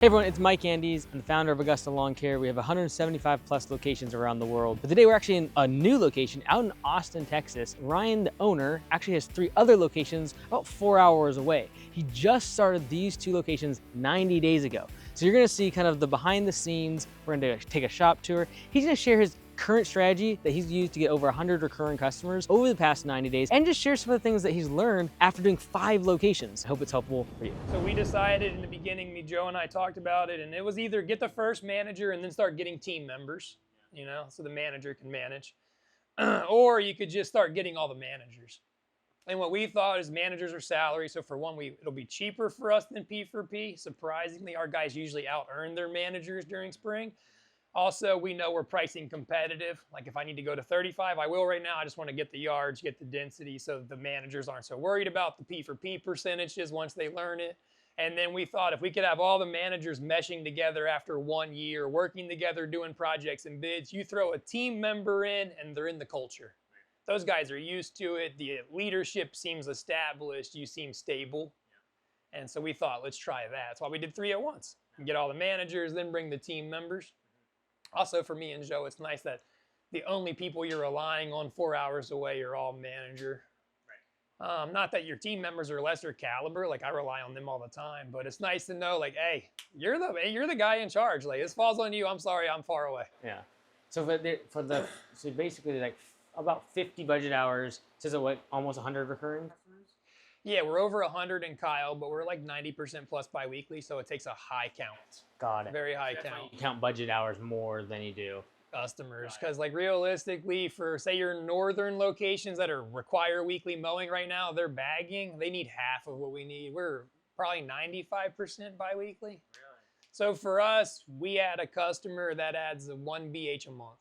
Hey everyone, it's Mike Andes. I'm the founder of Augusta Lawn Care. We have 175 plus locations around the world. But today we're actually in a new location out in Austin, Texas. Ryan, the owner, actually has 3 other locations about 4 hours away. He just started these 2 locations 90 days ago. So you're gonna see kind of the behind the scenes. We're gonna take a shop tour. He's gonna share his current strategy that he's used to get over 100 recurring customers over the past 90 days and just share some of the things that he's learned after doing 5 locations. I hope it's helpful for you. So we decided in the beginning, Joe and I talked about it, and it was either get the first manager and then start getting team members, so the manager can manage, or you could just start getting all the managers. And what we thought is managers are salary, so for one, it'll be cheaper for us than P4P. Surprisingly, our guys usually out-earn their managers during spring. Also, we know we're pricing competitive. Like if I need to go to 35, I will right now. I just want to get the yards, get the density so the managers aren't so worried about the P4P percentages once they learn it. And then we thought if we could have all the managers meshing together after 1 year, working together, doing projects and bids, you throw a team member in and they're in the culture. Those guys are used to it. The leadership seems established. You seem stable. And so we thought, let's try that. That's why we did 3 at once. Get all the managers, then bring the team members. Also, for me and Joe, it's nice that the only people you're relying on 4 hours away are all manager. Right. Not that your team members are lesser caliber, like I rely on them all the time, but it's nice to know, like, hey, you're the guy in charge. Like, this falls on you. I'm sorry, I'm far away. Yeah. So so basically like about 50 budget hours. Says what, almost 100 recurring customers? Yeah, we're over 100 in Kyle, but we're like 90% plus biweekly, so it takes a high count. Got it. Very high count. You count budget hours more than you do Customers, because like realistically, for say your northern locations that require weekly mowing right now, they're bagging. They need half of what we need. We're probably 95% biweekly. Really? So for us, we add a customer that adds 1 BH a month.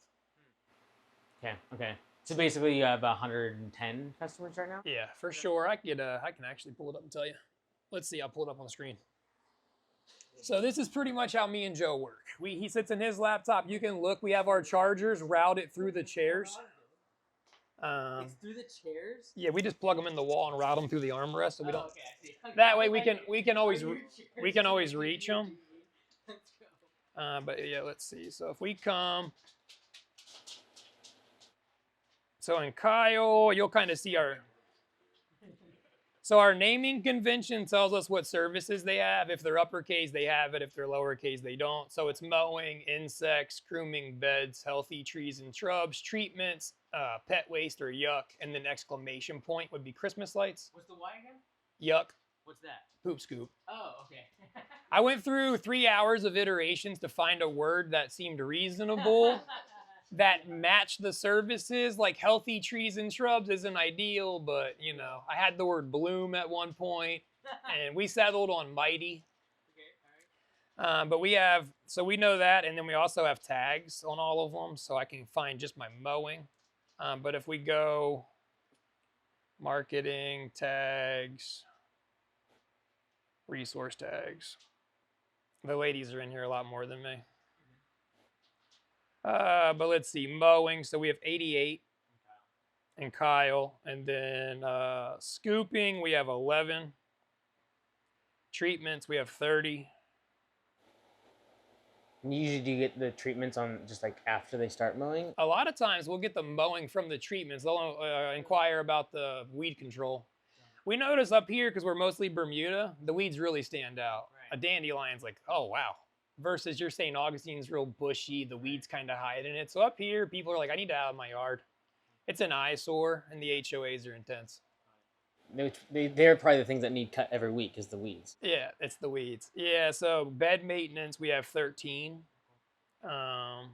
Okay. So basically you have 110 customers right now? Yeah, for sure. I can actually pull it up and tell you. Let's see, I'll pull it up on the screen. So this is pretty much how me and Joe work. He sits in his laptop. You can look. We have our chargers routed through the chairs. It's through the chairs? Yeah, we just plug them in the wall and route them through the armrest, so we don't. Okay, I see. That way we can always reach them. But yeah, let's see. So if we come. So in Kyle, you'll kind of see our naming convention tells us what services they have. If they're uppercase, they have it. If they're lowercase, they don't. So it's mowing, insects, grooming, beds, healthy trees and shrubs, treatments, pet waste or yuck, and then exclamation point would be Christmas lights. What's the Y again? Yuck. What's that? Poop scoop. Oh, okay. I went through 3 hours of iterations to find a word that seemed reasonable. That match the services. Like healthy trees and shrubs isn't ideal, but I had the word bloom at one point, and we settled on mighty. Okay, all right. But we know that, and then we also have tags on all of them, so I can find just my mowing. But if we go marketing tags, resource tags, the ladies are in here a lot more than me. But let's see, mowing, so we have 88 in Kyle, and then scooping, we have 11. Treatments, we have 30. And usually do you get the treatments on just like after they start mowing? A lot of times we'll get the mowing from the treatments. They'll inquire about the weed control. We notice up here, because we're mostly Bermuda, the weeds really stand out. Right. A dandelion's like, oh, wow. Versus you're saying Augustine's real bushy, the weeds kind of hide in it. So up here, people are like, I need to out of my yard. It's an eyesore, and the HOAs are intense. They're probably the things that need cut every week is the weeds. Yeah, it's the weeds. Yeah, so bed maintenance, we have 13. And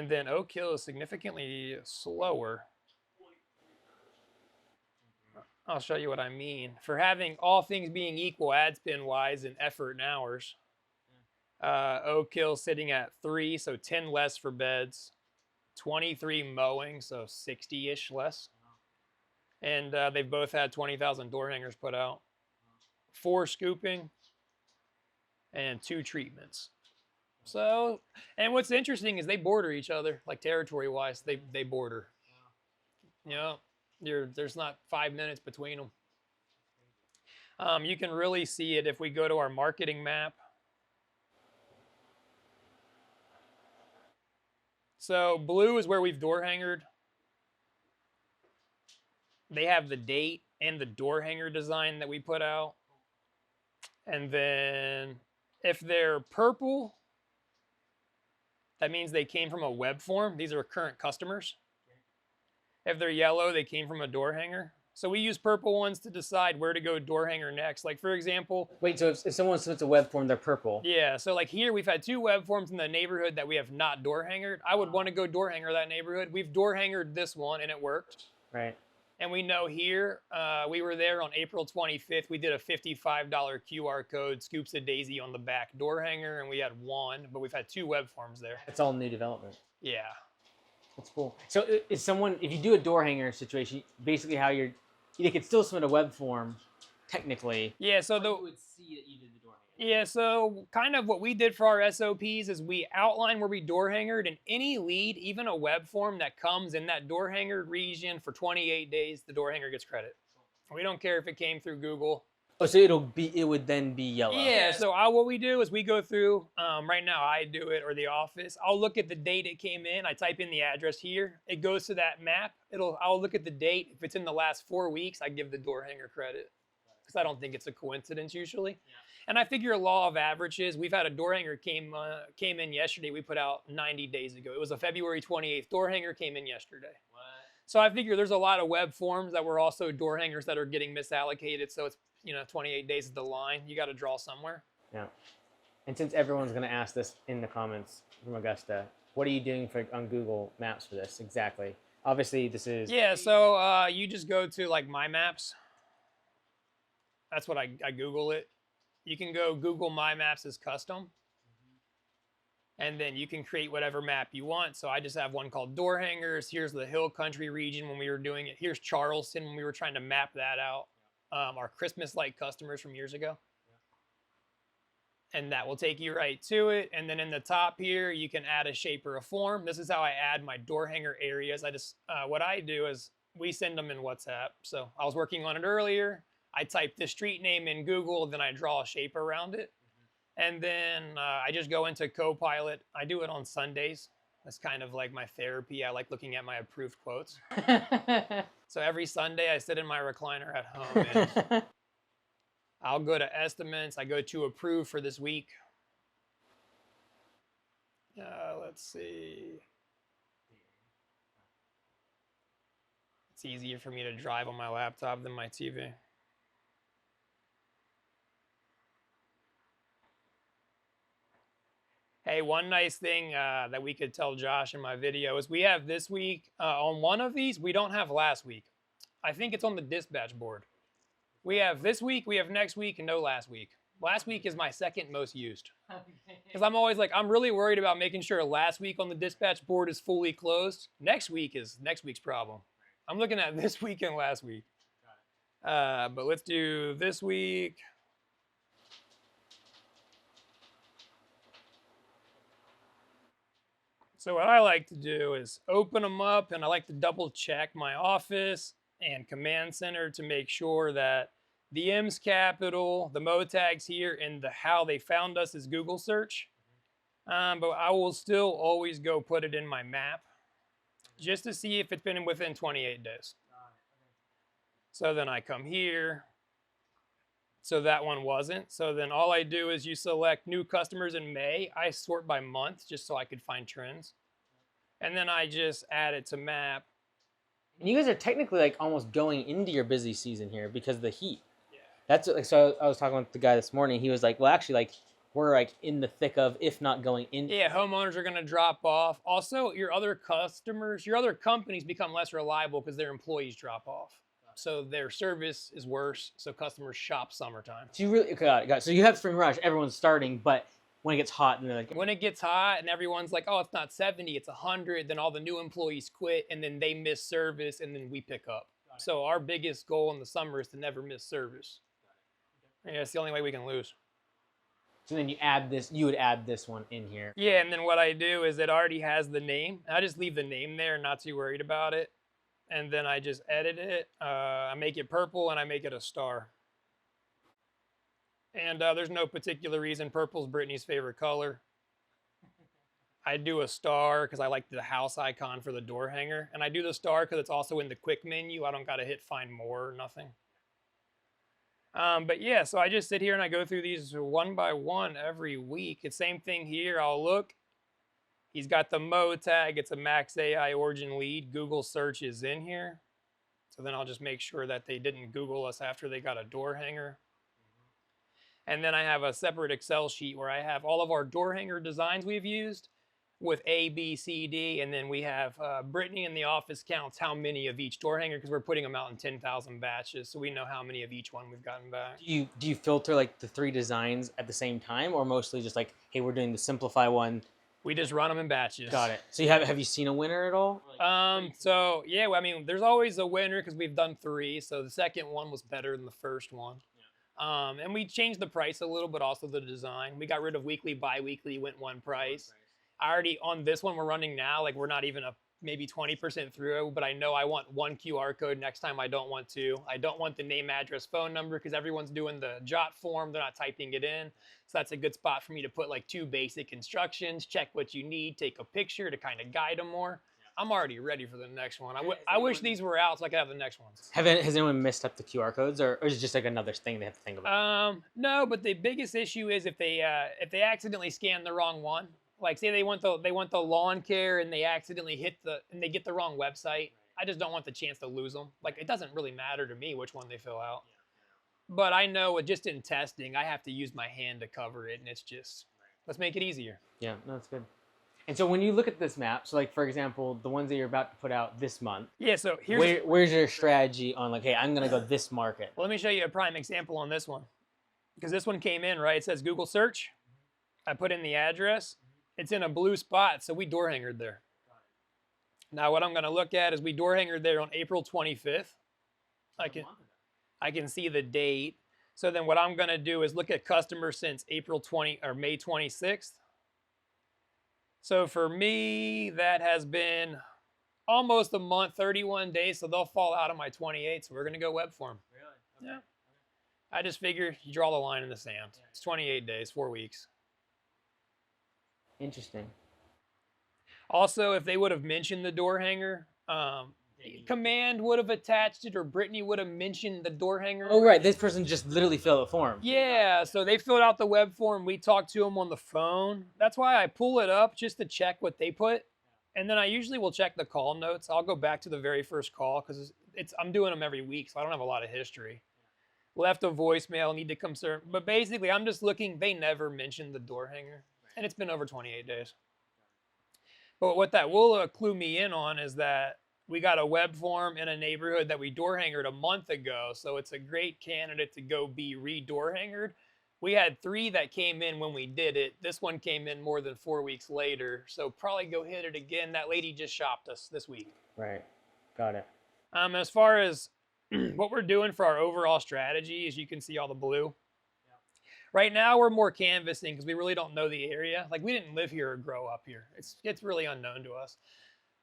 then Oak Hill is significantly slower. I'll show you what I mean. For having all things being equal, ad spend wise and effort in hours, Oak Hill sitting at 3, so 10 less for beds, 23 mowing, so 60-ish less. And they've both had 20,000 door hangers put out, 4 scooping, and 2 treatments. So, and what's interesting is they border each other, like territory-wise, they border. There's not 5 minutes between them. You can really see it if we go to our marketing map. So blue is where we've door hangered. They have the date and the door hanger design that we put out. And then if they're purple, that means they came from a web form. These are current customers. If they're yellow, they came from a door hanger. So we use purple ones to decide where to go door hanger next. Like for example, Wait, so if someone submits a web form, they're purple. yeah, so like here we've had 2 web forms in the neighborhood that we have not door hangered. I would want to go door hanger that neighborhood. We've door hangered this one and it worked. Right. And we know here, we were there on April 25th. We did a $55 QR code, scoops a daisy on the back door hanger, and we had 1, but we've had 2 web forms there. It's all new development. Yeah. That's cool. So is someone, if you do a door hanger situation, basically how they could still submit a web form, technically. Yeah, so you would see that you did the door hanger. Yeah, so kind of what we did for our SOPs is we outline where we door hangered, and any lead, even a web form that comes in that door hanger region for 28 days, the door hanger gets credit. We don't care if it came through Google. Oh, so it would then be yellow. Yeah, so what we do is we go through, right now I do it, or the office. I'll look at the date it came in. I type in the address here. It goes to that map. I'll look at the date. If it's in the last 4 weeks, I give the door hanger credit. Because I don't think it's a coincidence usually. Yeah. And I figure law of averages. We've had a door hanger came in yesterday. We put out 90 days ago. It was a February 28th door hanger, came in yesterday. What? So I figure there's a lot of web forms that were also door hangers that are getting misallocated. So it's 28 days is the line. You got to draw somewhere. Yeah. And since everyone's going to ask this in the comments from Augusta, what are you doing on Google Maps for this exactly? Obviously, this is... Yeah, so you just go to like My Maps. That's what I Google it. You can go Google My Maps as custom. And then you can create whatever map you want. So I just have one called door hangers. Here's the Hill Country region when we were doing it. Here's Charleston when we were trying to map that out. Our Christmas light customers from years ago. And that will take you right to it. And then in the top here, you can add a shape or a form. This is how I add my door hanger areas. What I do is we send them in WhatsApp. So I was working on it earlier. I type the street name in Google, then I draw a shape around it. And then I just go into Copilot. I do it on Sundays. That's kind of like my therapy. I like looking at my approved quotes. So every Sunday I sit in my recliner at home and I'll go to estimates. I go to approve for this week. Let's see. It's easier for me to drive on my laptop than my TV. Hey, one nice thing that we could tell Josh in my video is we have this week, on one of these, we don't have last week. I think it's on the dispatch board. We have this week, we have next week, and no last week. Last week is my second most used. Because I'm always like, I'm really worried about making sure last week on the dispatch board is fully closed. Next week is next week's problem. I'm looking at this week and last week. But let's do this week. So what I like to do is open them up, and I like to double check my office and command center to make sure that the M's capital, the mo tags here, and the how they found us is Google search. But I will still always go put it in my map just to see if it's been within 28 days. So then I come here. So that one wasn't. So then all I do is you select new customers in May. I sort by month just so I could find trends. And then I just add it to map. And you guys are technically like almost going into your busy season here because of the heat. Yeah. That's like, so I was talking with the guy this morning. He was like, well, actually, like we're like in the thick of, if not going in. Yeah, homeowners are going to drop off. Also, your other customers, your other companies become less reliable because their employees drop off. So their service is worse. So customers shop summertime. So you really got it. So you have spring rush. Everyone's starting, but when it gets hot, and they're like, when it gets hot and everyone's like, oh, it's not 70, it's 100. Then all the new employees quit, and then they miss service, and then we pick up. So our biggest goal in the summer is to never miss service. Yeah, it's the only way we can lose. So then you add this. You would add this one in here. Yeah, and then what I do is it already has the name. I just leave the name there, not too worried about it. And then I just edit it. I make it purple and I make it a star. And there's no particular reason. Purple's Brittany's favorite color. I do a star because I like the house icon for the door hanger. And I do the star because it's also in the quick menu. I don't got to hit find more or nothing. But yeah, so I just sit here and I go through these one by one every week. It's same thing here. I'll look. He's got the Mo tag. It's a Max AI origin lead. Google search is in here. So then I'll just make sure that they didn't Google us after they got a door hanger. And then I have a separate Excel sheet where I have all of our door hanger designs we've used with A, B, C, D, and then we have Brittany in the office counts how many of each door hanger because we're putting them out in 10,000 batches, so we know how many of each one we've gotten back. Do you filter like the 3 designs at the same time, or mostly just like, hey, we're doing the simplify one? We just run them in batches. Got it. So have you seen a winner at all? So yeah, I mean, there's always a winner because we've done 3. So the second one was better than the first one. And we changed the price a little, but also the design. We got rid of weekly, bi-weekly, went one price. I already, on this one we're running now, like we're not even maybe 20% through, but I know I want 1 QR code next time. I don't want 2. I don't want the name, address, phone number because everyone's doing the jot form. They're not typing it in. So that's a good spot for me to put like 2 basic instructions, check what you need, take a picture to kind of guide them more. I'm already ready for the next one. I wish these were out so I could have the next ones. Has anyone messed up the QR codes, or is it just like another thing they have to think about? No, but the biggest issue is if they accidentally scan the wrong one. Like say they want the lawn care and they accidentally they get the wrong website. I just don't want the chance to lose them. Like it doesn't really matter to me which one they fill out. But I know just in testing, I have to use my hand to cover it, and it's just let's make it easier. Yeah, no, that's good. And so when you look at this map, so like for example, the ones that you're about to put out this month. Yeah, so where's your strategy on like, hey, I'm gonna go this market? Well, let me show you a prime example on this one. Because this one came in, right? It says Google search. I put in the address. It's in a blue spot, so we door hangered there. Now what I'm gonna look at is we door hangered there on April 25th. I can see the date. So then what I'm gonna do is look at customers since April 20 or May 26th. So for me, that has been almost a month, 31 days, so they'll fall out of my 28, so we're going to go web form. Really? Okay. Yeah. I just figure you draw the line in the sand. It's 28 days, 4 weeks. Interesting. Also, if they would have mentioned the door hanger, Command would have attached it, or Brittany would have mentioned the door hanger. Oh, right. This person just literally filled a form. Yeah, so they filled out the web form. We talked to them on the phone. That's why I pull it up just to check what they put. And then I usually will check the call notes. I'll go back to the very first call because I'm doing them every week, so I don't have a lot of history. Left a voicemail, need to come serve. But basically, I'm just looking. They never mentioned the door hanger. And it's been over 28 days. But what that will clue me in on is that we got a web form in a neighborhood that we door hangered a month ago, so it's a great candidate to go be re-door hangered. We had 3 that came in when we did it. This one came in more than 4 weeks later, so probably go hit it again. That lady just shopped us this week. Right, got it. As far as what we're doing for our overall strategy, as you can see all the blue. Right now, we're more canvassing because we really don't know the area. Like, we didn't live here or grow up here. It's really unknown to us.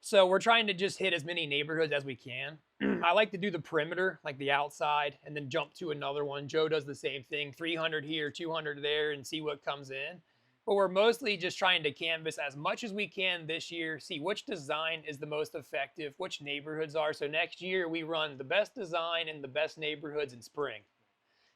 So we're trying to just hit as many neighborhoods as we can. I like to do the perimeter, like the outside, and then jump to another one. Joe does the same thing, 300 here, 200 there, and see what comes in. But we're mostly just trying to canvas as much as we can this year, see which design is the most effective, which neighborhoods are. So next year, we run the best design in the best neighborhoods in spring.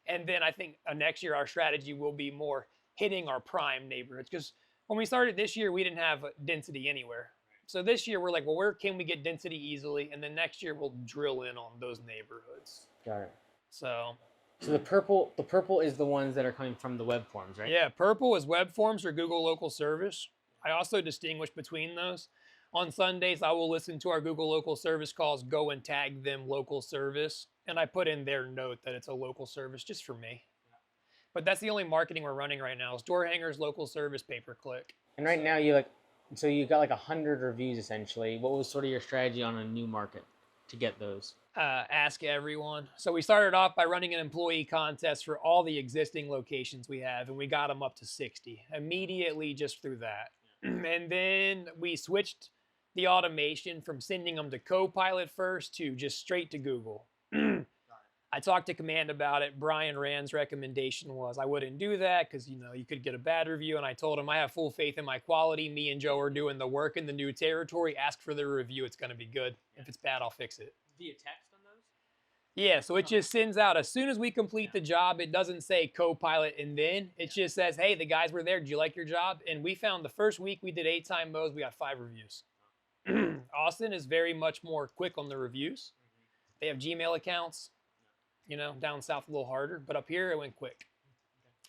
And then I think next year, our strategy will be more hitting our prime neighborhoods. Because when we started this year, we didn't have density anywhere. So this year we're like, well, where can we get density easily? And then next year we'll drill in on those neighborhoods. Got it. So the purple is the ones that are coming from the web forms, right? Yeah, purple is web forms or Google Local Service. I also distinguish between those. On Sundays, I will listen to our Google Local Service calls, go and tag them local service. And I put in their note that it's a local service just for me. But that's the only marketing we're running right now is door hangers, local service, pay-per-click. And right now so you got like 100 reviews essentially. What was sort of your strategy on a new market to get those? Ask everyone. So we started off by running an employee contest for all the existing locations we have, and we got them up to 60 immediately just through that. And then we switched the automation from sending them to Copilot first to just straight to Google. I talked to command about it. Brian Rand's recommendation was I wouldn't do that because, you know, you could get a bad review. And I told him I have full faith in my quality. Me and Joe are doing the work in the new territory. Ask for the review. It's going to be good. If it's bad, I'll fix it. Via text on those? Yeah, so it just sends out as soon as we complete the job. It doesn't say co-pilot and then. It just says, hey, the guys were there. Did you like your job? And we found the first week we did 8-time mows, we got 5 reviews. Austin is very much more quick on the reviews. They have Gmail accounts. You know, down south a little harder, but up here it went quick.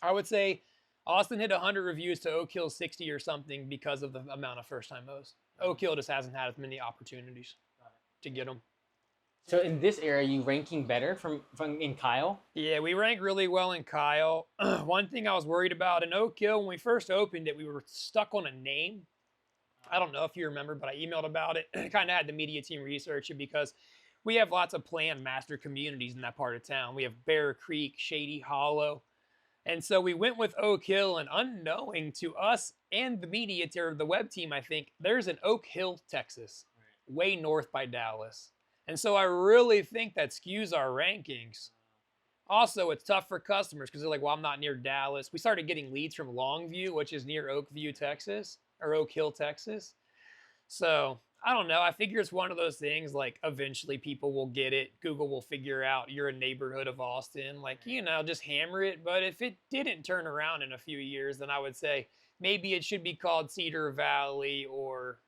I would say Austin hit 100 reviews to Oak Hill 60 or something because of the amount of first-time mows. Oak Hill just hasn't had as many opportunities to get them. So in this area, you ranking better from in Kyle? Yeah, we rank really well in Kyle. One thing I was worried about in Oak Hill, when we first opened it, we were stuck on a name. I don't know if you remember, but I emailed about it. I kind of had the media team research it because we have lots of planned master communities in that part of town. We have Bear Creek, Shady Hollow. And so we went with Oak Hill, and unknowing to us and the media, or the web team, I think, there's an Oak Hill, Texas, way north by Dallas. And so I really think that skews our rankings. Also, it's tough for customers because they're like, well, I'm not near Dallas. We started getting leads from Longview, which is near Oakview, Texas, or Oak Hill, Texas. So I don't know. I figure it's one of those things like eventually people will get it. Google will figure out you're a neighborhood of Austin. Like, you know, just hammer it. But if it didn't turn around in a few years, then I would say maybe it should be called Cedar Valley, or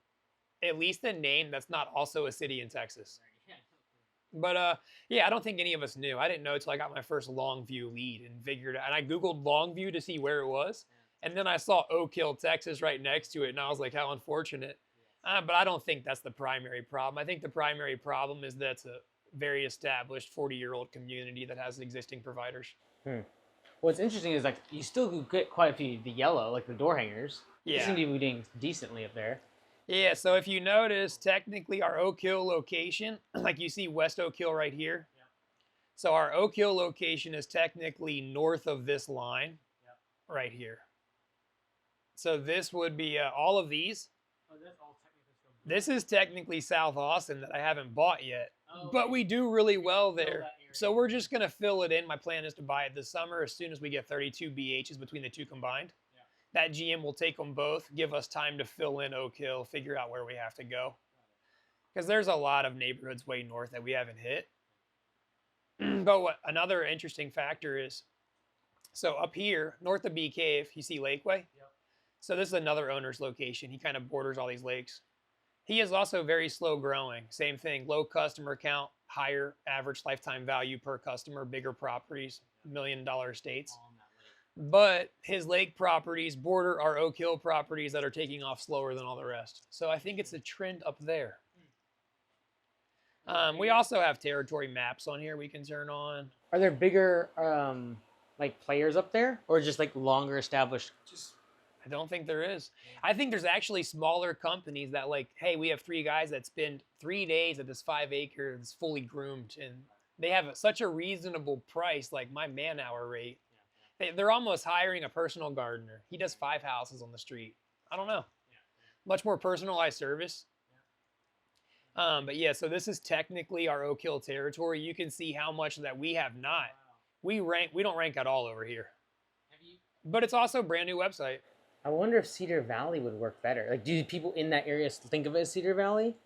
at least a name that's not also a city in Texas. But yeah, I don't think any of us knew. I didn't know until I got my first Longview lead and figured out. And I Googled Longview to see where it was. And then I saw Oak Hill, Texas right next to it. And I was like, how unfortunate. But I don't think that's the primary problem. I think the primary problem is that it's a very established 40-year-old community that has existing providers. What's interesting is like you still get quite a few the yellow, like the door hangers. Yeah. You seem to be doing decently up there. Yeah, so if you notice, technically our Oak Hill location, like you see West Oak Hill right here. Yeah. So our Oak Hill location is technically north of this line right here. So this would be all of these. Oh, that's all technically. This is technically South Austin that I haven't bought yet, but we do really well there. So we're just going to fill it in. My plan is to buy it this summer as soon as we get 32 BHs between the two combined. That GM will take them both, give us time to fill in Oak Hill, figure out where we have to go. Because there's a lot of neighborhoods way north that we haven't hit. But what another interesting factor is, so up here, north of Bee Cave, you see Lakeway? Yep. So this is another owner's location. He kind of borders all these lakes. He is also very slow growing. Same thing, low customer count, higher average lifetime value per customer, bigger properties, $1 million estates. But his lake properties border our Oak Hill properties that are taking off slower than all the rest. So I think it's a trend up there. We also have territory maps on here we can turn on. Are there bigger like players up there, or just like longer established? I don't think there is. I think there's actually smaller companies that like, hey, we have 3 guys that spend 3 days at this 5 acre that's fully groomed, and they have such a reasonable price, like my man-hour rate. They're almost hiring a personal gardener. He does 5 houses on the street. I don't know. Much more personalized service. But yeah, so this is technically our Oak Hill territory. You can see how much that we have not. We don't rank at all over here. But it's also a brand new website. I wonder if Cedar Valley would work better. Like, do people in that area think of it as Cedar Valley?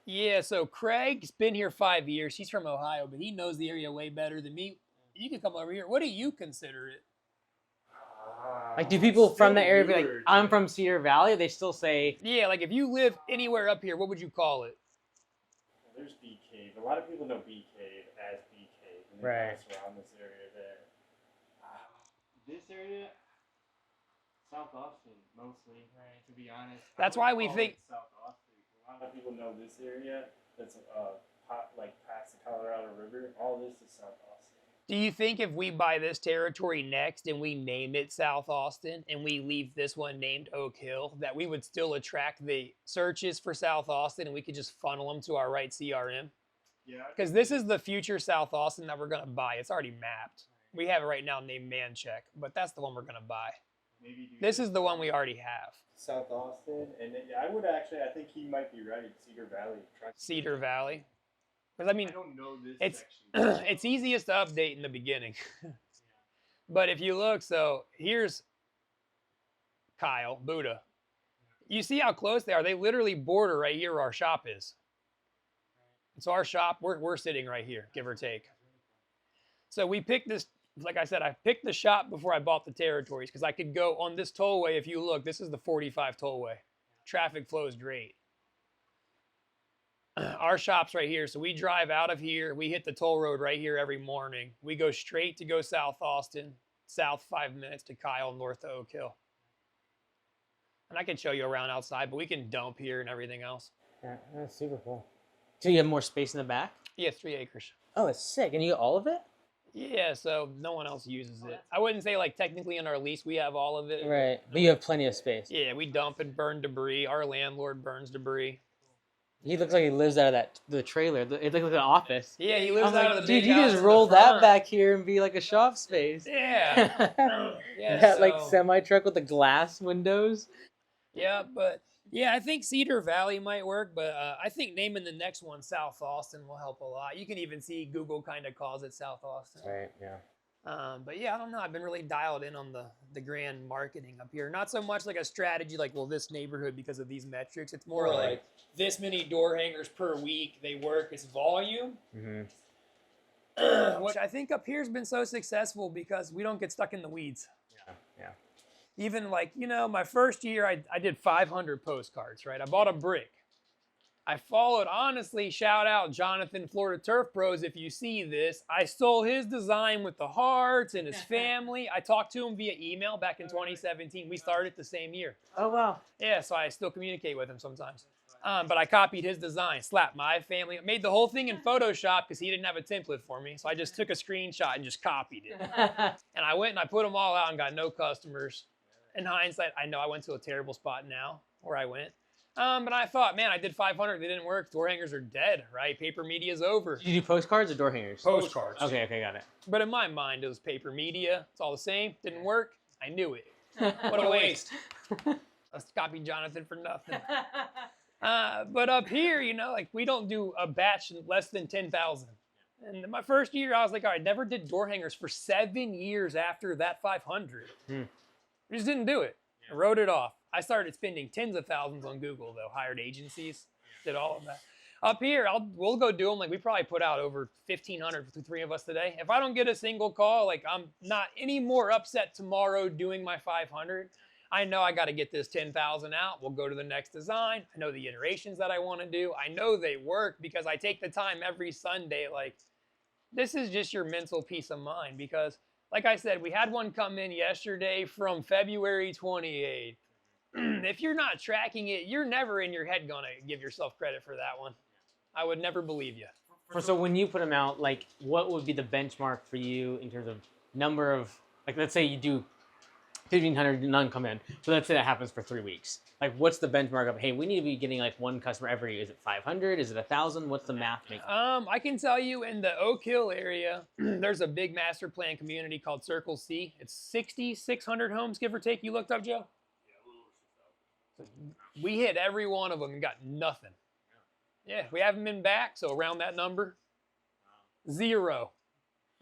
Yeah, so Craig's been here 5 years. He's from Ohio, but he knows the area way better than me. You can come over here. What do you consider it? Like, do people from that area be like, I'm from Cedar Valley? They still say... Yeah, like if you live anywhere up here, what would you call it? Well, there's Bee Cave. A lot of people know Bee Cave as Bee Cave. And they Right. bounce around this area there. This area, South Austin, mostly, right, to be honest. That's why we think... South Austin. A lot of people know this area that's like past the Colorado River. All this is South Austin. Do you think if we buy this territory next and we name it South Austin and we leave this one named Oak Hill, that we would still attract the searches for South Austin and we could just funnel them to our right CRM? Yeah. Because this is the future South Austin that we're going to buy. It's already mapped. We have it right now named Mancheck, but that's the one we're going to buy. Maybe this is the one we already have. South Austin, and then, I think he might be right. Cedar Valley. Cedar Valley. Because I mean, I don't know this it's section. it's easiest to update in the beginning. But if you look, so here's Kyle, Buddha. You see how close they are? They literally border right here where our shop is. So our shop, we're sitting right here, give or take. So we picked this, like I said, I picked the shop before I bought the territories because I could go on this tollway. If you look, this is the 45 tollway. Traffic flows great. Our shop's right here. So we drive out of here. We hit the toll road right here every morning. We go straight to go South Austin, south 5 minutes to Kyle, north to Oak Hill. And I can show you around outside, but we can dump here and everything else. Yeah, that's super cool. So you have more space in the back? Yeah, 3 acres. Oh, it's sick. And you get all of it? Yeah, so no one else uses it. I wouldn't say like technically in our lease we have all of it. Right. But you have plenty of space. Yeah, we dump and burn debris. Our landlord burns debris. He looks like he lives out of the trailer. It looks like an office. Yeah, he I'm lives like, out of the dude, big you house just in the roll that front. back here and be like a shop space. Yeah. Yeah, That like so- semi truck with the glass windows. Yeah, but yeah, I think Cedar Valley might work, but I think naming the next one South Austin will help a lot. You can even see Google kind of calls it South Austin. Right. Yeah. But yeah, I don't know. I've been really dialed in on the grand marketing up here. Not so much like a strategy like, well, this neighborhood because of these metrics. It's more Right. like this many door hangers per week. They work. It's volume. Mm-hmm. Which I think up here has been so successful because we don't get stuck in the weeds. Yeah. Yeah. Even like, my first year I did 500 postcards, right? I bought a brick. I followed, honestly, shout out Jonathan, Florida Turf Pros, if you see this. I stole his design with the hearts and his family. I talked to him via email back in 2017. We started the same year. Oh, wow. Yeah, so I still communicate with him sometimes. But I copied his design, slapped my family, made the whole thing in Photoshop because he didn't have a template for me. So I just took a screenshot and just copied it. And I went and I put them all out and got no customers. In hindsight, I know I went to a terrible spot now where I went. But I thought, man, I did 500. They didn't work. Door hangers are dead, right? Paper media's over. Did you do postcards or door hangers? Postcards. Okay, got it. But in my mind, it was paper media. It's all the same. Didn't work. I knew it. What a waste. Let's copy Jonathan for nothing. But up here, like we don't do a batch less than 10,000. And my first year, I was like, all right, never did door hangers for 7 years after that 500. I just didn't do it. I wrote it off. I started spending tens of thousands on Google, though. Hired agencies, did all of that. Up here, we'll go do them. Like, we probably put out over 1,500 for the 3 of us today. If I don't get a single call, like, I'm not any more upset tomorrow doing my 500. I know I got to get this 10,000 out. We'll go to the next design. I know the iterations that I want to do. I know they work because I take the time every Sunday. Like, this is just your mental peace of mind because, like I said, we had one come in yesterday from February 28th. If you're not tracking it, you're never in your head going to give yourself credit for that one. I would never believe you. So when you put them out, like, what would be the benchmark for you in terms of number of, like, let's say you do 1,500, none come in. So let's say that happens for 3 weeks. Like, what's the benchmark of, hey, we need to be getting like one customer every, is it 500? Is it 1,000? What's the math make? I can tell you in the Oak Hill area, there's a big master plan community called Circle C. It's 6,600 homes, give or take. You looked up, Joe? We hit every one of them and got nothing. Yeah, we haven't been back, so around that number, 0.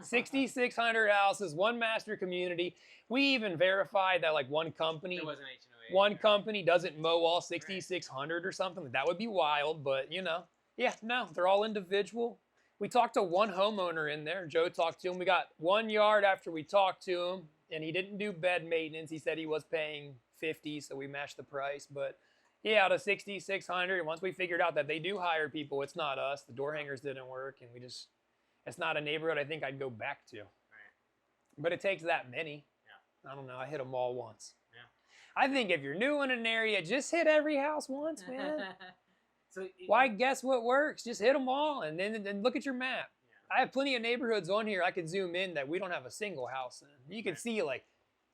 6,600 houses, one master community. We even verified that like one company doesn't mow all 6,600 or something. That would be wild, but yeah, no, they're all individual. We talked to one homeowner in there. Joe talked to him. We got 1 yard after we talked to him, and he didn't do bed maintenance. He said he was paying 50, so we matched the price. But yeah, out of 6,600, and once we figured out that they do hire people, it's not us. The door hangers didn't work, and it's not a neighborhood I think I'd go back to. Right. But it takes that many. Yeah. I don't know. I hit them all once. Yeah. I think if you're new in an area, just hit every house once, man. Why guess what works? Just hit them all, and then look at your map. Yeah. I have plenty of neighborhoods on here I could zoom in that we don't have a single house in. You can see, like,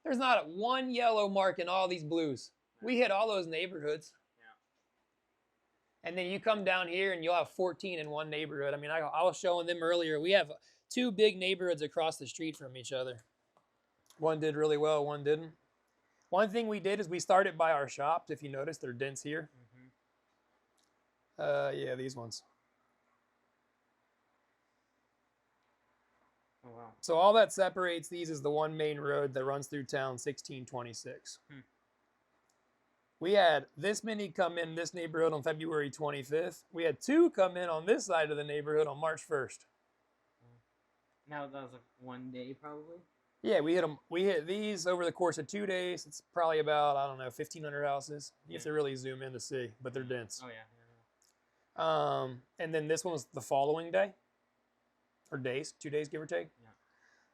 there's not one yellow mark in all these blues. We hit all those neighborhoods. And then you come down here and you'll have 14 in one neighborhood. I mean, I was showing them earlier. We have 2 big neighborhoods across the street from each other. One did really well, one didn't. One thing we did is we started by our shops. If you notice, they're dense here. Yeah, these ones. Oh, wow. So all that separates these is the one main road that runs through town, 1626. We had this many come in this neighborhood on February 25th. We had 2 come in on this side of the neighborhood on March 1st. Now that was like one day probably. Yeah, we hit them. We hit these over the course of 2 days. It's probably about, I don't know, 1,500 houses. You have to really zoom in to see, but they're dense. Oh yeah. And then this one was the following day, or days, 2 days, give or take. Yeah.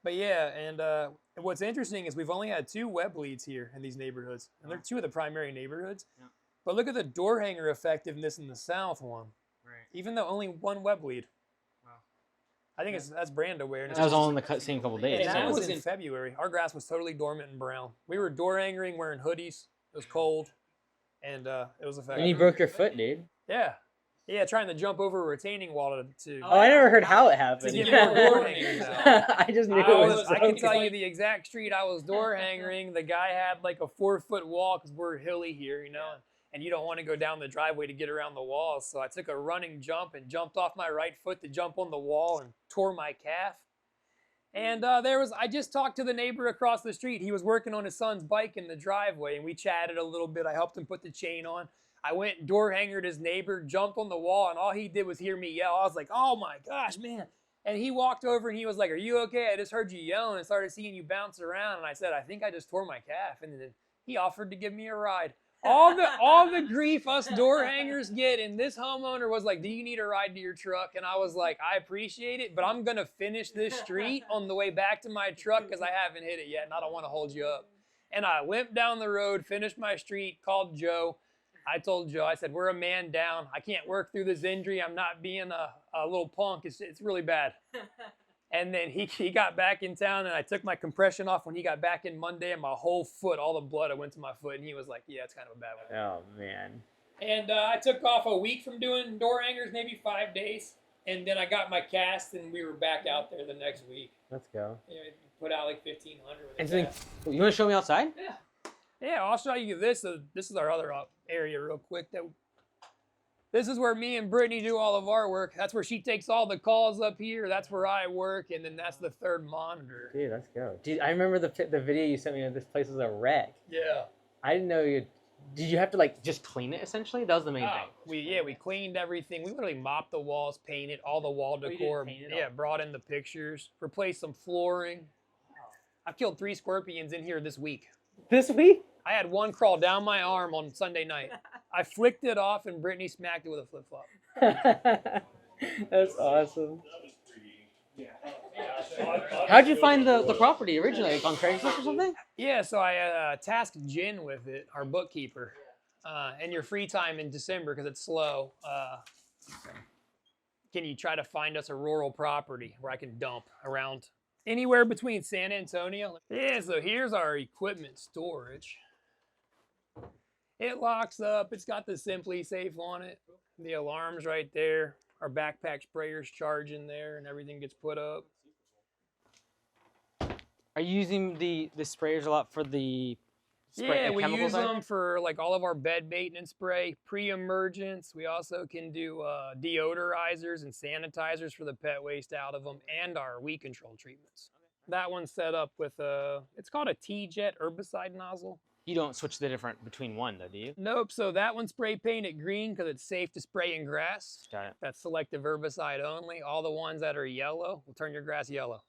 But yeah, and what's interesting is we've only had 2 web leads here in these neighborhoods, and they're 2 of the primary neighborhoods. Yeah. But look at the door hanger effectiveness in the south one, Right. even though only 1 web lead. Wow. I think that's brand awareness. That was all in the same couple days. And that so- was in February. Our grass was totally dormant and brown. We were door hangering, wearing hoodies. It was cold, and it was effective. And you broke your foot, dude. Yeah. Yeah, trying to jump over a retaining wall to Oh, I never heard how it happened. get more door hangers out. I just knew it was. I can so tell you the exact street I was door hangering. The guy had like a 4-foot wall because we're hilly here, you know, and you don't want to go down the driveway to get around the wall. So I took a running jump and jumped off my right foot to jump on the wall and tore my calf. And I just talked to the neighbor across the street. He was working on his son's bike in the driveway, and we chatted a little bit. I helped him put the chain on. I went and door hangered his neighbor, jumped on the wall, and all he did was hear me yell. I was like, oh my gosh, man. And he walked over and he was like, are you okay? I just heard you yelling and started seeing you bounce around. And I said, I think I just tore my calf. And then he offered to give me a ride. All the grief us door hangers get, and this homeowner was like, do you need a ride to your truck? And I was like, I appreciate it, but I'm going to finish this street on the way back to my truck because I haven't hit it yet and I don't want to hold you up. And I limped down the road, finished my street, called Joe. I told Joe, I said, we're a man down. I can't work through this injury. I'm not being a little punk. It's really bad. And then he got back in town, and I took my compression off when he got back in Monday, and my whole foot, all the blood, I went to my foot, and he was like, yeah, it's kind of a bad one. Oh, man. And I took off a week from doing door hangers, maybe 5 days, and then I got my cast, and we were back out there the next week. Let's go. Yeah, put out like 1,500 with And the so, cast. you want to show me outside? Yeah. Yeah, I'll show you this. This is our other area real quick. This is where me and Brittany do all of our work. That's where she takes all the calls up here. That's where I work, and then that's the third monitor. Dude, let's go. Dude, I remember the video you sent me of this place was a wreck. Yeah. I didn't know you. Did you have to like just clean it essentially? That was the main thing. We cleaned everything. We literally mopped the walls, painted all the wall you did decor. paint it Yeah, all? brought in the pictures, replaced some flooring. I've killed 3 scorpions in here this week. This week? I had one crawl down my arm on Sunday night. I flicked it off, and Brittany smacked it with a flip-flop. That's awesome. How'd you find the property originally? Like on Craigslist or something? Yeah, so I tasked Jen with it, our bookkeeper. And your free time in December, because it's slow, can you try to find us a rural property where I can dump around anywhere between San Antonio? Yeah, so here's our equipment storage. It locks up. It's got the Simply Safe on it. The alarm's right there. Our backpack sprayer's charging there, and everything gets put up. Are you using the sprayers a lot for the spray? Yeah, we chemical use side? them for like all of our bed maintenance spray, pre-emergence. We also can do deodorizers and sanitizers for the pet waste out of them, and our weed control treatments. That one's set up with it's called a T-Jet herbicide nozzle. You don't switch the different between one though, do you? Nope, so that one's spray painted green because it's safe to spray in grass. Got it. That's selective herbicide only. All the ones that are yellow will turn your grass yellow.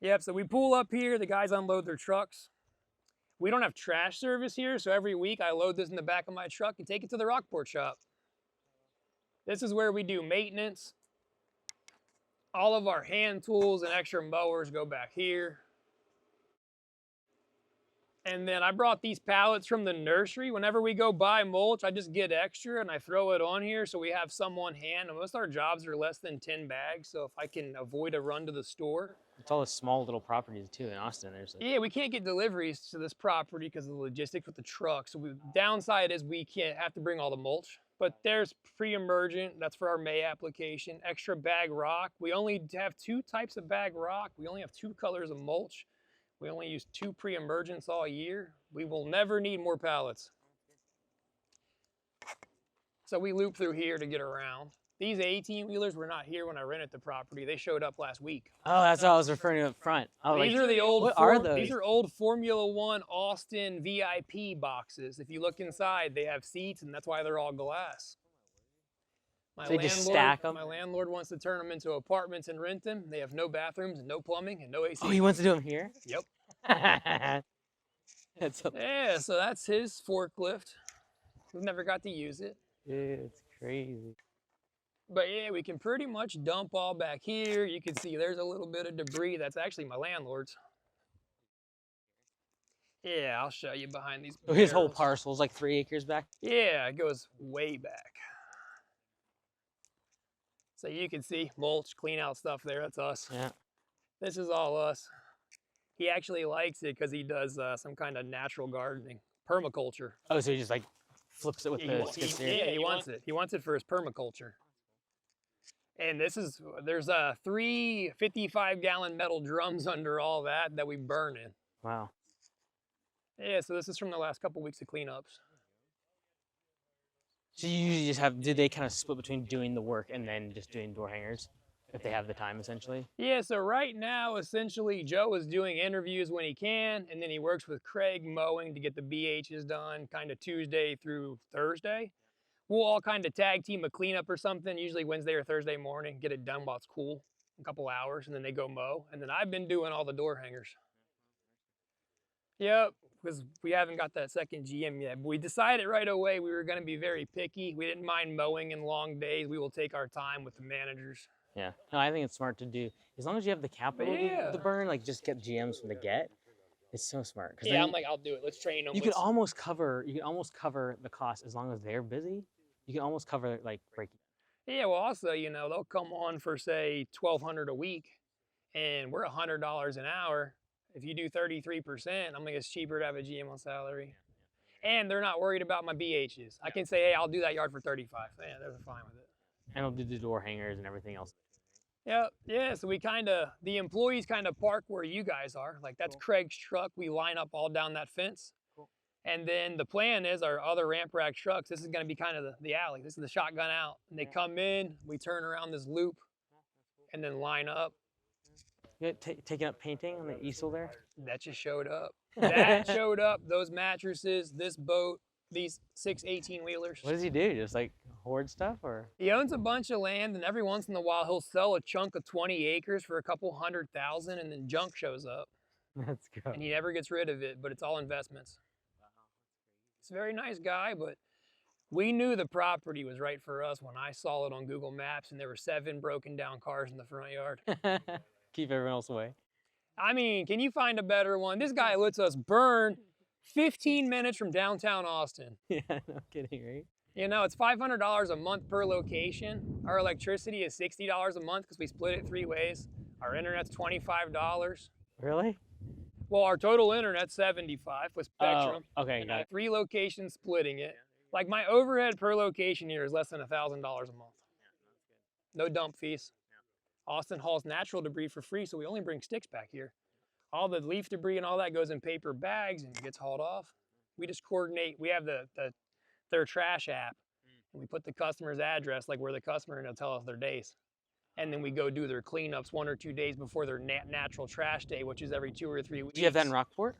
Yep, so we pull up here, the guys unload their trucks. We don't have trash service here, so every week I load this in the back of my truck and take it to the Rockport shop. This is where we do maintenance. All of our hand tools and extra mowers go back here. And then I brought these pallets from the nursery. Whenever we go buy mulch, I just get extra and I throw it on here so we have some on hand. And most of our jobs are less than 10 bags, so if I can avoid a run to the store. It's all the small little properties too in Austin. There's like, Yeah, we can't get deliveries to this property because of the logistics with the truck. So the downside is we can't have to bring all the mulch. But there's pre-emergent, that's for our May application. Extra bag rock. We only have 2 types of bag rock. We only have 2 colors of mulch. We only use 2 pre-emergents all year. We will never need more pallets. So we loop through here to get around. These 18-wheelers were not here when I rented the property. They showed up last week. Oh, that's what I was referring to up front. Oh, These are the old. what are those? These are old Formula One Austin VIP boxes. If you look inside, they have seats, and that's why they're all glass. So they just stack 'em? My landlord wants to turn them into apartments and rent them. They have no bathrooms and no plumbing and no AC. Oh, he wants to do them here? Yep. That's so, Yeah, so that's his forklift. We've never got to use it. dude, it's crazy. But yeah, we can pretty much dump all back here. You can see there's a little bit of debris. That's actually my landlord's. Yeah, I'll show you behind these So his whole barrels. parcel is like 3 acres back? Yeah, it goes way back. So you can see mulch, clean out stuff there. That's us. Yeah. This is all us. He actually likes it because he does some kind of natural gardening, permaculture. Oh, so he just like flips it with the skid steer? Yeah, he wants it. He wants it for his permaculture. And there's 3 55-gallon metal drums under all that we burn in. Wow. Yeah, so this is from the last couple weeks of cleanups. So you usually just have, do they kind of split between doing the work and then just doing door hangers if they have the time essentially? Yeah, so right now, essentially, Joe is doing interviews when he can, and then he works with Craig mowing to get the BHs done kind of Tuesday through Thursday. We'll all kind of tag team a cleanup or something, usually Wednesday or Thursday morning, get it done while it's cool, a couple hours, and then they go mow. And then I've been doing all the door hangers. Yep, because we haven't got that second GM yet. But we decided right away we were going to be very picky. We didn't mind mowing in long days. We will take our time with the managers. Yeah. No, I think it's smart to do. As long as you have the capital Yeah. to burn, like just get GMs from the get. It's so smart. 'Cause Yeah, then I'm like, I'll do it. Let's train them. you can almost cover the cost as long as they're busy. You can almost cover like break. Yeah, well, also, you know, they'll come on for say $1,200 a week, and we're $100 an hour. If you do 33%, I'm like, it's cheaper to have a GM on salary. And they're not worried about my BHs. I can say, hey, I'll do that yard for 35. Yeah, they're fine with it. And I'll do the door hangers and everything else. Yep, yeah, so the employees kind of park where you guys are. Like that's Craig's truck. We line up all down that fence. And then the plan is our other ramp rack trucks, this is going to be kind of the alley. This is the shotgun out. And they come in, we turn around this loop, and then line up. You taking up painting on the easel there? That just showed up. That showed up, those mattresses, this boat, these 6 18-wheelers. What does he do? Just like hoard stuff or? He owns a bunch of land, and every once in a while he'll sell a chunk of 20 acres for a couple $100,000, and then junk shows up. Let's go. And he never gets rid of it, but it's all investments. He's a very nice guy, but we knew the property was right for us when I saw it on Google Maps, and there were 7 broken down cars in the front yard. Keep everyone else away. I mean, can you find a better one? This guy lets us burn 15 minutes from downtown Austin. Yeah, no kidding, right? You know, it's $500 a month per location. Our electricity is $60 a month because we split it 3 ways. Our internet's $25. Really? Well, our total internet's $75 with Spectrum. Oh, okay, And got I it. have 3 locations splitting it. Like my overhead per location here is less than $1,000 a month. No dump fees. Austin hauls natural debris for free, so we only bring sticks back here. All the leaf debris and all that goes in paper bags and gets hauled off. We just coordinate. We have their trash app, and we put the customer's address, like we're the customer, and they'll tell us their days. And then we go do their cleanups 1 or 2 days before their natural trash day, which is every 2 or 3 weeks. Do you have that in Rockport?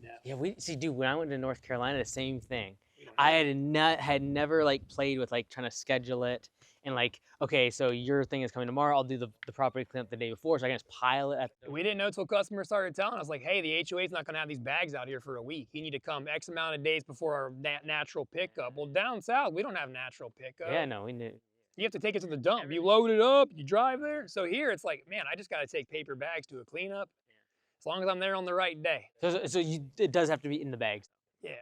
No. Yeah, we see. Dude, when I went to North Carolina, the same thing. I had never like played with like trying to schedule it and like, okay, so your thing is coming tomorrow. I'll do the property cleanup the day before, so I can just pile it. We didn't know until customers started telling us, like, hey, the HOA's not going to have these bags out here for a week. You need to come X amount of days before our natural pickup. Well, down south, we don't have natural pickup. Yeah, no, we knew. You have to take it to the dump. You load it up, you drive there. So here it's like, man, I just got to take paper bags to a cleanup as long as I'm there on the right day. So it does have to be in the bags. Yeah.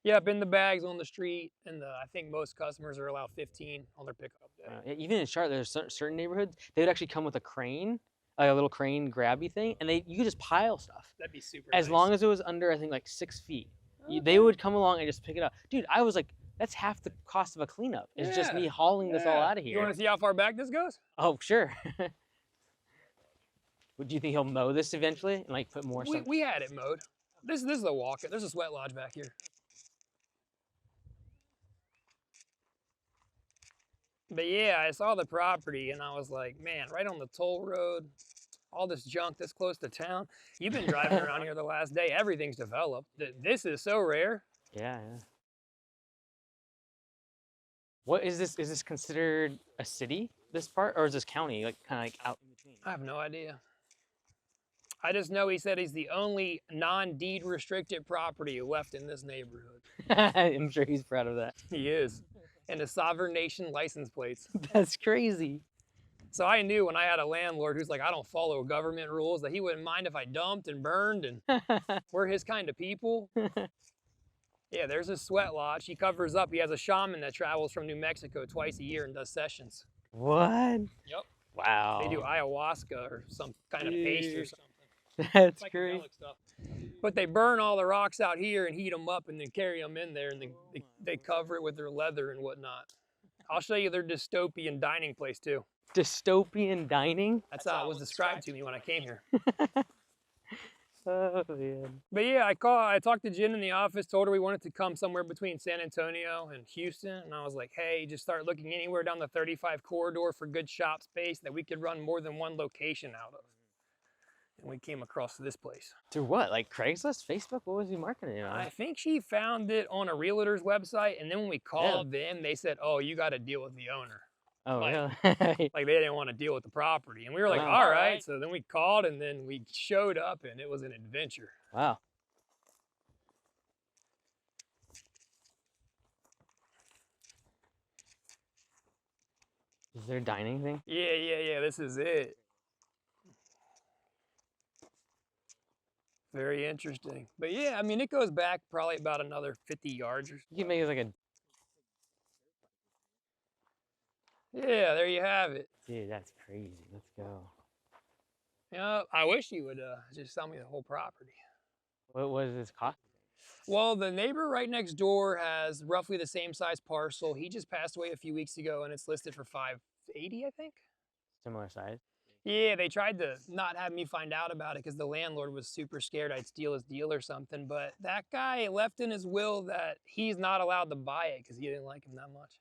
Yep, in the bags on the street. And I think most customers are allowed 15 on their pickup day. Even in Charlotte, there's certain neighborhoods, they would actually come with a crane, like a little crane grabby thing, and you could just pile stuff. That'd be super As nice. long as it was under, I think, like 6 feet. They would come along and just pick it up. Dude, I was like, that's half the cost of a cleanup. It's just me hauling this all out of here. You want to see how far back this goes? Oh, sure. Do you think he'll mow this eventually and like put more stuff? We had it mowed. This is a walk. There's a sweat lodge back here. But yeah, I saw the property and I was like, man, right on the toll road, all this junk this close to town. You've been driving around here the last day. Everything's developed. This is so rare. Yeah, yeah. What is this? Is this considered a city, this part, or is this county, like kind of like out in between? I have no idea. I just know he said he's the only non-deed restricted property left in this neighborhood. I'm sure he's proud of that. He is. And the sovereign nation license plates. That's crazy. So I knew when I had a landlord who's like, I don't follow government rules, that he wouldn't mind if I dumped and burned, and we're his kind of people. Yeah, there's his sweat lodge. He covers up. He has a shaman that travels from New Mexico twice a year and does sessions. What? Yep. Wow. They do ayahuasca or some kind of paste or something. That's great. Psychedelic stuff. But they burn all the rocks out here and heat them up and then carry them in there, and they cover it with their leather and whatnot. I'll show you their dystopian dining place too. Dystopian dining? That's how it was described to me when I came here. Oh, man. But yeah, I talked to Jen in the office, told her we wanted to come somewhere between San Antonio and Houston. And I was like, hey, just start looking anywhere down the 35 corridor for good shop space that we could run more than one location out of. And we came across this place. Through what? Like Craigslist? Facebook? What was he marketing it on? I think she found it on a realtor's website. And then when we called them, they said, oh, you got to deal with the owner. Oh, like, really? Like they didn't want to deal with the property. And we were like, Wow. all right. So then we called and then we showed up and it was an adventure. Wow. Is there a dining thing? Yeah. This is it. Very interesting. But yeah, I mean, it goes back probably about another 50 yards or so. You can make it like a... Yeah, there you have it. Dude, that's crazy. Let's go. You know, I wish you would just sell me the whole property. What does this cost? Well, the neighbor right next door has roughly the same size parcel. He just passed away a few weeks ago and it's listed for $580, I think. Similar size? Yeah, they tried to not have me find out about it because the landlord was super scared I'd steal his deal or something. But that guy left in his will that he's not allowed to buy it because he didn't like him that much.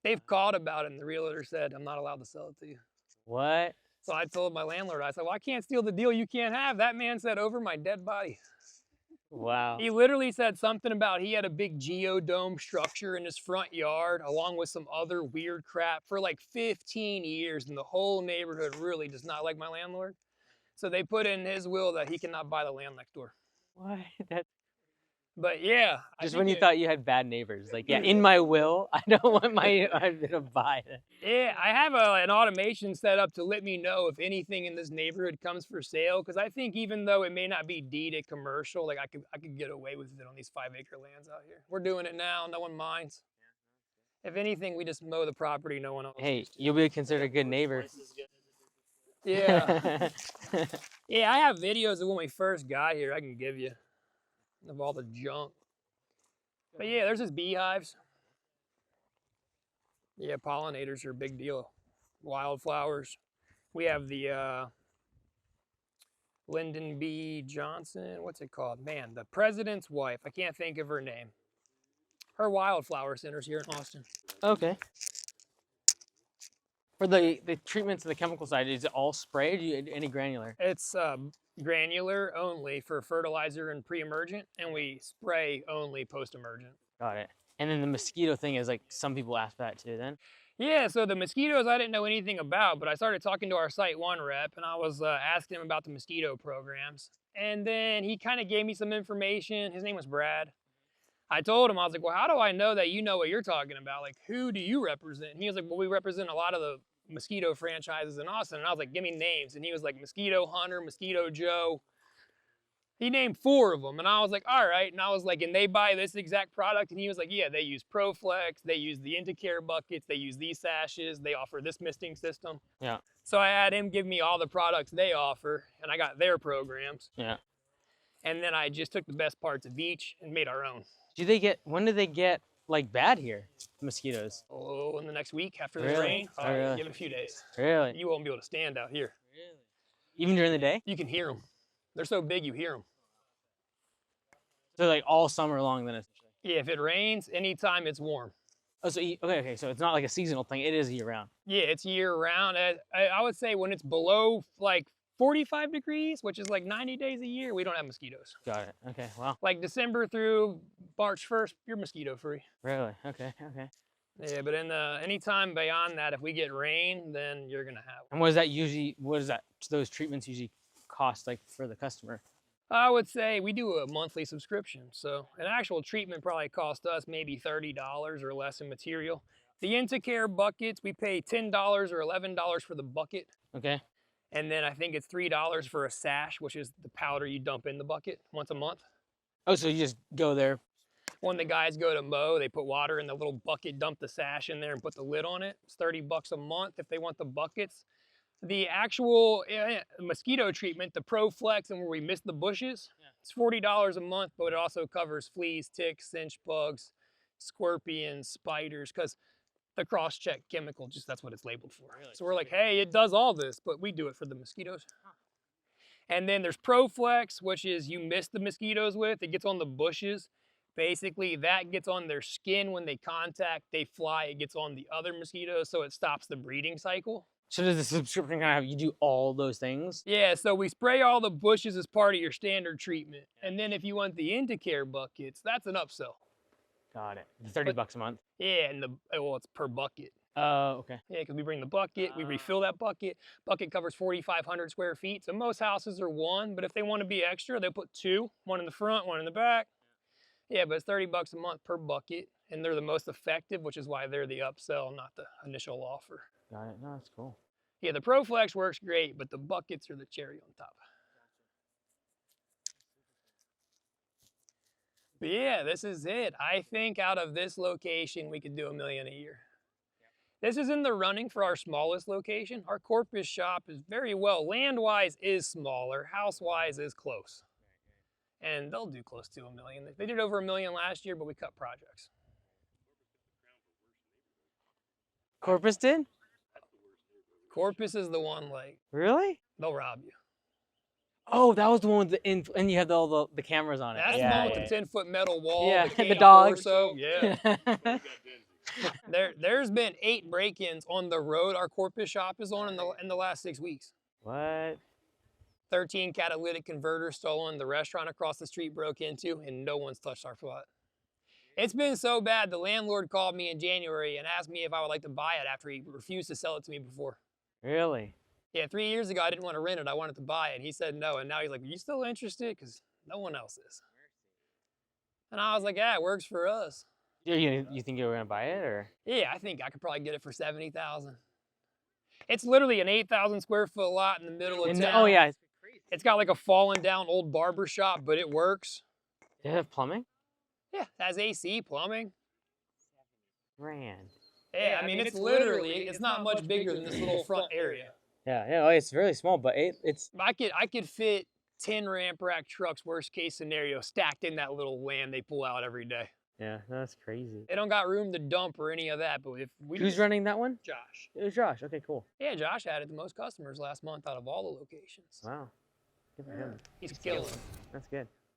They've called about it and the realtor said, I'm not allowed to sell it to you. What? So I told my landlord, I said, well, I can't steal the deal you can't have. That man said, over my dead body. Wow. He literally said something about he had a big geodome structure in his front yard along with some other weird crap for like 15 years, and the whole neighborhood really does not like my landlord. So they put in his will that he cannot buy the land next door. What? That's... But yeah. Just when you thought you had bad neighbors. Like, yeah, in my will, I don't want my to buy it. Yeah, I have an automation set up to let me know if anything in this neighborhood comes for sale. Because I think even though it may not be deeded commercial, like I could get away with it on these 5-acre lands out here. We're doing it now. No one minds. If anything, we just mow the property. No one else. Hey, you'll be considered a good neighbor. Yeah. Yeah, I have videos of when we first got here I can give you of all the junk. But yeah, there's his beehives. Yeah, pollinators are a big deal. Wildflowers. We have the Lyndon B. Johnson, what's it called? Man, the president's wife. I can't think of her name. Her wildflower center's here in Austin. Okay. For the treatments of the chemical side, is it all spray or do you any granular? It's granular only for fertilizer and pre-emergent, and we spray only post-emergent. Got it. And then the mosquito thing is like, some people ask that too then? Yeah, so the mosquitoes I didn't know anything about, but I started talking to our Site 1 rep, and I was asking him about the mosquito programs. And then he kind of gave me some information. His name was Brad. I told him, I was like, well, how do I know that you know what you're talking about? Like, who do you represent? And he was like, well, we represent a lot of the mosquito franchises in Austin. And I was like, give me names. And he was like, Mosquito Hunter, Mosquito Joe. He named 4 of them. And I was like, all right. And I was like, and they buy this exact product? And he was like, yeah, they use ProFlex. They use the Intercare buckets. They use these sashes. They offer this misting system. Yeah. So I had him give me all the products they offer, and I got their programs. Yeah. And then I just took the best parts of each and made our own. When do they get like bad here, mosquitoes? Oh, in the next week after the Really? rain. Oh, really? Give it a few days. Really? You won't be able to stand out here. Really? Even during the day? You can hear them. They're so big you hear them. So like all summer long then essentially? Yeah, if it rains, anytime it's warm. Oh, so okay, so it's not like a seasonal thing. It is year round. Yeah, it's year round. I would say when it's below like 45 degrees, which is like 90 days a year, we don't have mosquitoes. Got it. Okay. Wow. Like December through March 1st, you're mosquito free. Really? Okay. Okay. Yeah, but in any time beyond that, if we get rain, then you're gonna have. And what is that usually? What is that? Those treatments usually cost like for the customer? I would say we do a monthly subscription. So an actual treatment probably cost us maybe $30 or less in material. The Intercare buckets, we pay $10 or $11 for the bucket. Okay. And then I think it's $3 for a sash, which is the powder you dump in the bucket once a month. Oh, so you just go there. When the guys go to mow, they put water in the little bucket, dump the sash in there and put the lid on it. It's $30 a month if they want the buckets. The actual mosquito treatment, the Pro Flex and where we miss the bushes, it's $40 a month, but it also covers fleas, ticks, cinch bugs, scorpions, spiders, because the cross-check chemical, just that's what it's labeled for. Really? So we're like, hey, it does all this, but we do it for the mosquitoes. And then there's Pro Flex, which is you miss the mosquitoes with, it gets on the bushes. Basically, that gets on their skin when they contact, they fly, it gets on the other mosquitoes, so it stops the breeding cycle. So does the subscription kind of have you do all those things? Yeah, so we spray all the bushes as part of your standard treatment. And then if you want the Intercare buckets, that's an upsell. Got it. $30 a month. Yeah, and well, it's per bucket. Oh, okay. Yeah, because we bring the bucket, we refill that bucket. Bucket covers 4,500 square feet. So most houses are one, but if they want to be extra, they'll put two, one in the front, one in the back. Yeah, but it's $30 a month per bucket, and they're the most effective, which is why they're the upsell, not the initial offer. Got it. No, that's cool. Yeah, the Pro Flex works great, but the buckets are the cherry on top. But yeah, this is it. I think out of this location, we could do $1 million a year. This is in the running for our smallest location. Our Corpus shop is very well, land-wise is smaller, house-wise is close. And they'll do close to $1 million. They did over $1 million last year, but we cut projects. Corpus did? Corpus is the one, like, Really? they'll rob you. Oh, that was the one with the and you had all the cameras on it. That's the one with the 10-foot metal wall. Yeah, the the dogs. So yeah. There's been 8 break-ins on the road our Corpus shop is on in the last 6 weeks. What? 13 catalytic converters stolen. The restaurant across the street broke into, and no one's touched our spot. It's been so bad. The landlord called me in January and asked me if I would like to buy it after he refused to sell it to me before. Really? Yeah, 3 years ago I didn't want to rent it. I wanted to buy it. He said no, and now he's like, "Are you still interested?" Because no one else is. And I was like, "Yeah, it works for us." You think you were gonna buy it, or? Yeah, I think I could probably get it for $70,000. It's literally an 8,000 square foot lot in the middle of town. Oh yeah. It's got like a fallen down old barber shop, but it works. Does it have plumbing? Yeah, it has AC, plumbing. Grand. Yeah, I mean it's literally, it's not much bigger than this little front area. Yeah, yeah. Oh, it's really small, but it's. I could fit 10 ramp rack trucks, worst case scenario, stacked in that little land they pull out every day. Yeah, that's crazy. They don't got room to dump or any of that, but if we Who's running that one? Josh. It was Josh. Okay, cool. Yeah, Josh added the most customers last month out of all the locations. Wow. Good for him. He's killing. That's good.